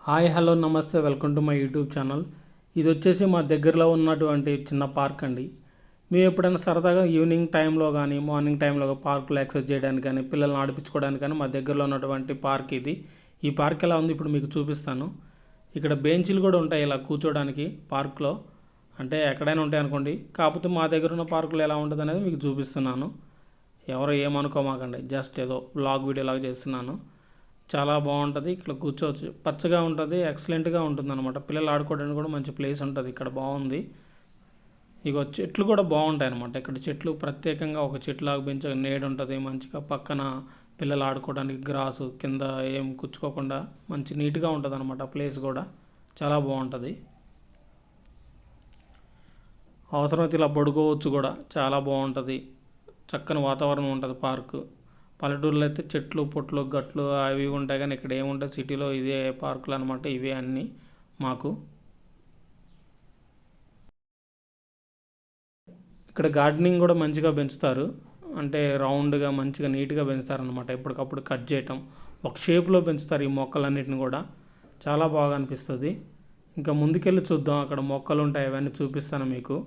Hi hello నమస్తే welcome to my YouTube channel. ఇది వచ్చేసి మా దగ్గరలో ఉన్నటువంటి చిన్న పార్క్ అండి. మేము ఎప్పుడైనా సరదాగా ఈవినింగ్ టైంలో కానీ మార్నింగ్ టైంలో పార్కులో ఎక్సర్సైజ్ చేయడానికి కానీ పిల్లల్ని ఆడిపించుకోవడానికి కానీ మా దగ్గరలో ఉన్నటువంటి పార్క్ ఇది. ఈ పార్క్ ఎలా ఉంది ఇప్పుడు మీకు చూపిస్తాను. ఇక్కడ బెంచీలు కూడా ఉంటాయి ఇలా కూర్చోడానికి పార్క్లో, అంటే ఎక్కడైనా ఉంటాయి అనుకోండి. కాకపోతే మా దగ్గర ఉన్న పార్కులో ఎలా ఉంటుంది అనేది మీకు చూపిస్తున్నాను. ఎవరో ఏమనుకోమాకండి, జస్ట్ ఏదో వ్లాగ్ వీడియో లాగా చేస్తున్నాను. చాలా బాగుంటుంది, ఇక్కడ కూర్చోవచ్చు, పచ్చగా ఉంటుంది, ఎక్సలెంట్గా ఉంటుంది అనమాట. పిల్లలు ఆడుకోవడానికి కూడా మంచి ప్లేస్ ఉంటుంది ఇక్కడ, బాగుంది. ఇక చెట్లు కూడా బాగుంటాయి అనమాట. ఇక్కడ చెట్లు ప్రత్యేకంగా ఒక చెట్లాగా పెంచే నీడ ఉంటుంది మంచిగా, పక్కన పిల్లలు ఆడుకోవడానికి గ్రాసు కింద ఏం కుచ్చుకోకుండా మంచి నీట్గా ఉంటుంది అనమాట. ప్లేస్ కూడా చాలా బాగుంటుంది. అవసరమైతే ఇలా పడుకోవచ్చు కూడా, చాలా బాగుంటుంది. చక్కని వాతావరణం ఉంటుంది పార్కు. పల్లెటూరులో అయితే చెట్లు పొట్లు గట్లు అవి ఉంటాయి, కానీ ఇక్కడ ఏముంటాయి సిటీలో ఇదే పార్కులు అనమాట. ఇవే అన్నీ మాకు. ఇక్కడ గార్డెనింగ్ కూడా మంచిగా పెంచుతారు, అంటే రౌండ్గా మంచిగా నీట్గా పెంచుతారు అనమాట. ఎప్పటికప్పుడు కట్ చేయటం ఒక షేప్లో పెంచుతారు ఈ మొక్కలన్నిటిని కూడా, చాలా బాగా అనిపిస్తుంది. ఇంకా ముందుకెళ్ళి చూద్దాం, అక్కడ మొక్కలు ఉంటాయి, అవన్నీ చూపిస్తాను మీకు.